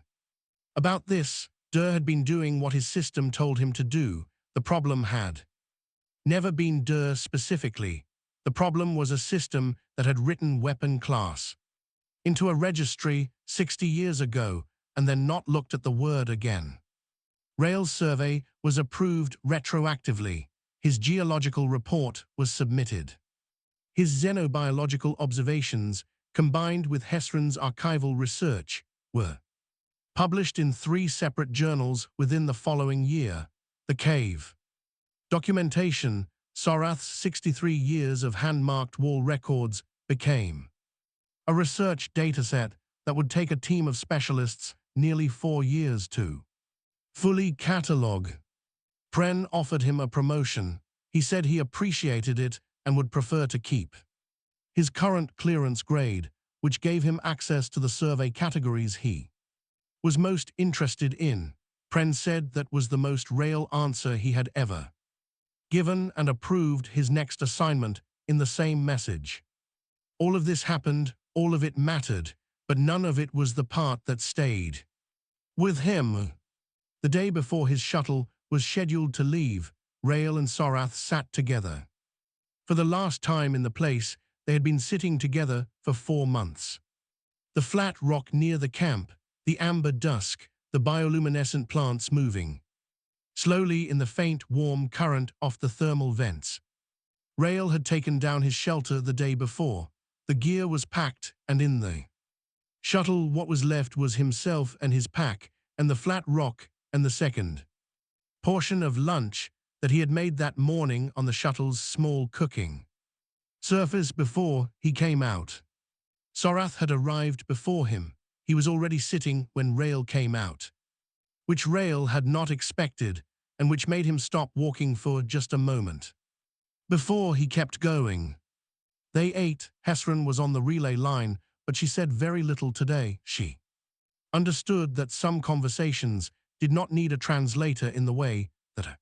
about this. Durr had been doing what his system told him to do. The problem had never been Durr specifically. The problem was a system that had written weapon class into a registry 60 years ago and then not looked at the word again. Rael's survey was approved retroactively. His geological report was submitted. His xenobiological observations, combined with Hesrin's archival research, were published in 3 separate journals within the following year. The Cave documentation, Sorath's 63 years of hand-marked wall records, became a research dataset that would take a team of specialists nearly 4 years to fully catalogue. Pren offered him a promotion. He said he appreciated it and would prefer to keep his current clearance grade, which gave him access to the survey categories he was most interested in. Pren said that was the most Rael answer he had ever given and approved his next assignment in the same message. All of this happened, all of it mattered, but none of it was the part that stayed with him. The day before his shuttle was scheduled to leave, Rael and Sorath sat together. For the last time in the place, they had been sitting together for 4 months. The flat rock near the camp, the amber dusk, the bioluminescent plants moving slowly in the faint, warm current off the thermal vents. Rael had taken down his shelter the day before. The gear was packed, and in the shuttle what was left was himself and his pack, and the flat rock, and the second portion of lunch that he had made that morning on the shuttle's small cooking surface before he came out. Sorath had arrived before him. He was already sitting when Rael came out, which Rael had not expected, and which made him stop walking for just a moment before he kept going. They ate. Hesrin was on the relay line, but she said very little today. She understood that some conversations did not need a translator in the way that a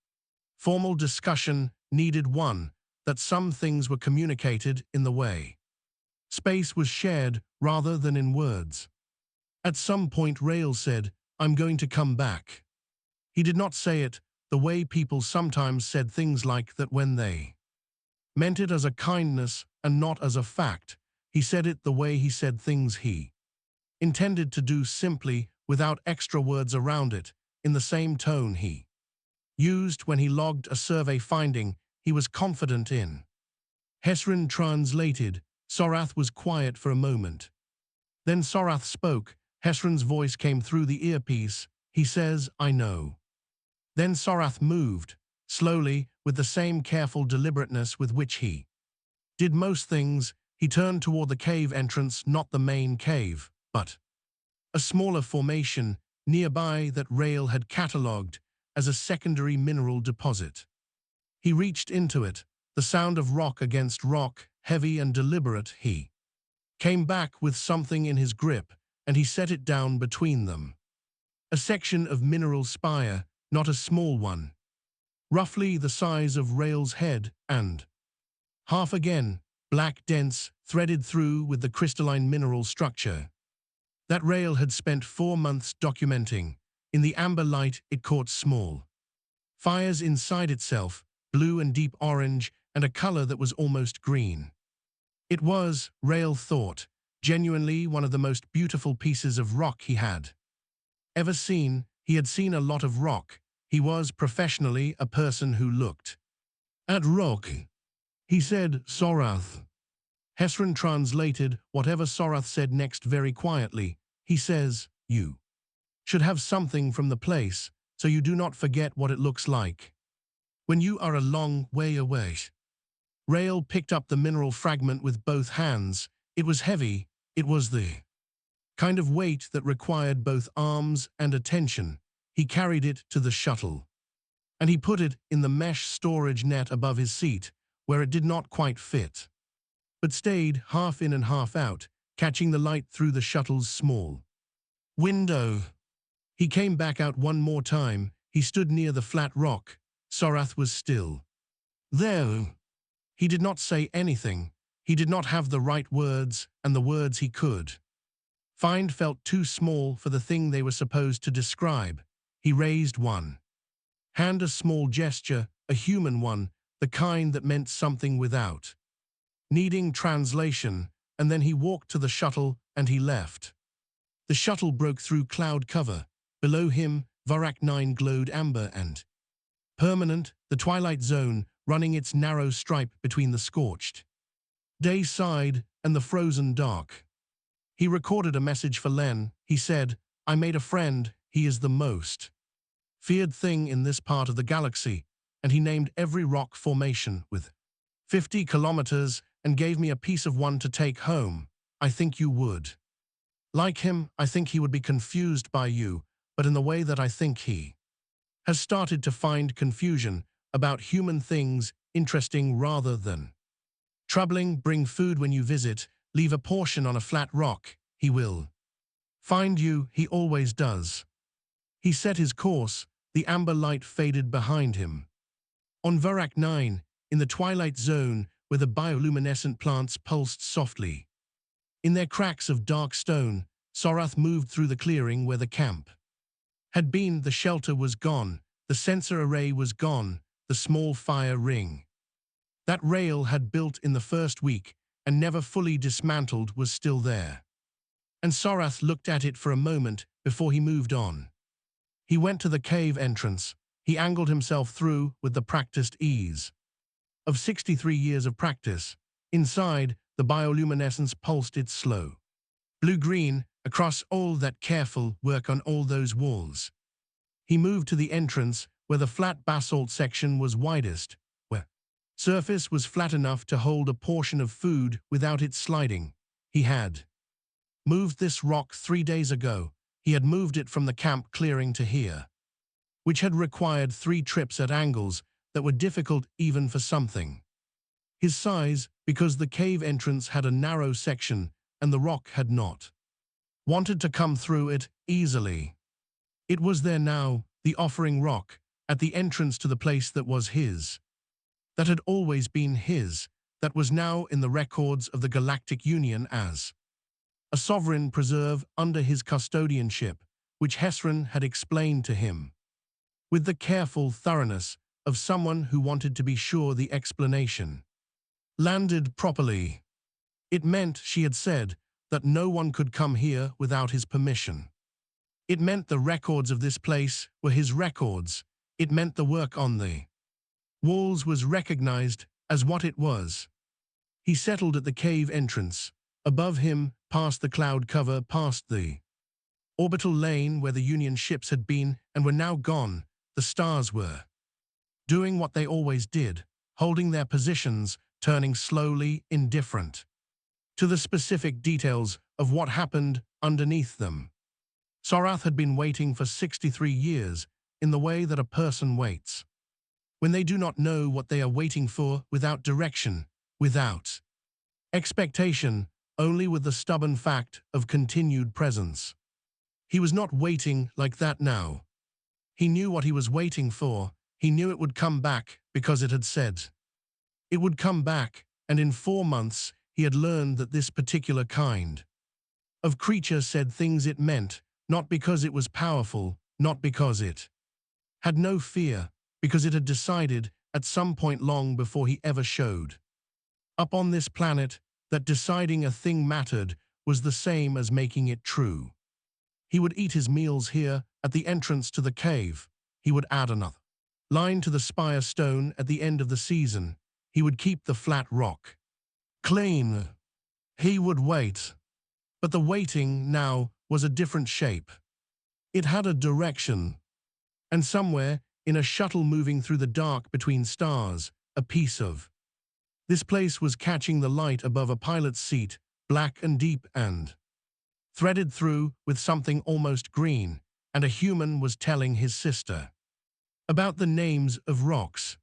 formal discussion needed one, that some things were communicated in the way space was shared rather than in words. At some point Rael said, "I'm going to come back." He did not say it the way people sometimes said things like that when they meant it as a kindness and not as a fact. He said it the way he said things he intended to do, simply, without extra words around it, in the same tone he used when he logged a survey finding he was confident in. Hesrin translated. Sorath was quiet for a moment. Then Sorath spoke. Hesrin's voice came through the earpiece. He says, "I know." Then Sorath moved, slowly, with the same careful deliberateness with which he did most things. He turned toward the cave entrance, not the main cave, but a smaller formation nearby that Rael had catalogued as a secondary mineral deposit. He reached into it, the sound of rock against rock, heavy and deliberate. He came back with something in his grip, and he set it down between them. A section of mineral spire, not a small one, roughly the size of Rael's head, and half again, black, dense, threaded through with the crystalline mineral structure that Rael had spent 4 months documenting. In the amber light, it caught small fires inside itself, blue and deep orange, and a color that was almost green. It was, Rail thought, genuinely one of the most beautiful pieces of rock he had ever seen. He had seen a lot of rock. He was professionally a person who looked at rock. He said, Sorath. Hesron translated whatever Sorath said next very quietly. He says, you should have something from the place, so you do not forget what it looks like when you are a long way away. Rail picked up the mineral fragment with both hands. It was heavy. It was the kind of weight that required both arms and attention. He carried it to the shuttle, and he put it in the mesh storage net above his seat, where it did not quite fit, but stayed half in and half out, catching the light through the shuttle's small window. He came back out one more time. He stood near the flat rock. Sorath was still there. He did not say anything. He did not have the right words, and the words he could find felt too small for the thing they were supposed to describe. He raised one hand, a small gesture, a human one, the kind that meant something without needing translation, and then he walked to the shuttle and he left. The shuttle broke through cloud cover. Below him, Varak 9 glowed amber and permanent, the twilight zone running its narrow stripe between the scorched day side and the frozen dark. He recorded a message for Len. He said, I made a friend. He is the most feared thing in this part of the galaxy, and he named every rock formation with 50 kilometers and gave me a piece of one to take home. I think you would like him. I think he would be confused by you, but in the way that I think he has started to find confusion about human things interesting rather than troubling. Bring food when you visit. Leave a portion on a flat rock. He will find you. He always does. He set his course. The amber light faded behind him. On Varak 9, in the twilight zone where the bioluminescent plants pulsed softly in their cracks of dark stone, Sorath moved through the clearing where the camp had been. The shelter was gone. The sensor array was gone. The small fire ring that Rail had built in the first week and never fully dismantled was still there. And Sorath looked at it for a moment before he moved on. He went to the cave entrance. He angled himself through with the practiced ease of 63 years of practice. Inside, the bioluminescence pulsed its slow blue-green across all that careful work on all those walls. He moved to the entrance where the flat basalt section was widest, where surface was flat enough to hold a portion of food without it sliding. He had moved this rock 3 days ago. He had moved it from the camp clearing to here, which had required 3 trips at angles that were difficult even for something his size, because the cave entrance had a narrow section and the rock had not wanted to come through it easily. It was there now, the offering rock, at the entrance to the place that was his, that had always been his, that was now in the records of the Galactic Union as a sovereign preserve under his custodianship, which Hesron had explained to him with the careful thoroughness of someone who wanted to be sure the explanation landed properly. It meant, she had said, that no one could come here without his permission. It meant the records of this place were his records. It meant the work on the walls was recognized as what it was. He settled at the cave entrance. Above him, past the cloud cover, past the orbital lane where the Union ships had been and were now gone, the stars were doing what they always did, holding their positions, turning slowly, indifferent to the specific details of what happened underneath them. Sorath had been waiting for 63 years in the way that a person waits when they do not know what they are waiting for, without direction, without expectation, only with the stubborn fact of continued presence. He was not waiting like that now. He knew what he was waiting for. He knew it would come back because it had said it would come back, and in 4 months he had learned that this particular kind of creature said things it meant, not because it was powerful, not because it had no fear, because it had decided at some point long before he ever showed up on this planet that deciding a thing mattered was the same as making it true. He would eat his meals here at the entrance to the cave. He would add another line to the spire stone at the end of the season. He would keep the flat rock clean. He would wait. But the waiting now was a different shape. It had a direction. And somewhere, in a shuttle moving through the dark between stars, a piece of this place was catching the light above a pilot's seat, black and deep and threaded through with something almost green, and a human was telling his sister about the names of rocks.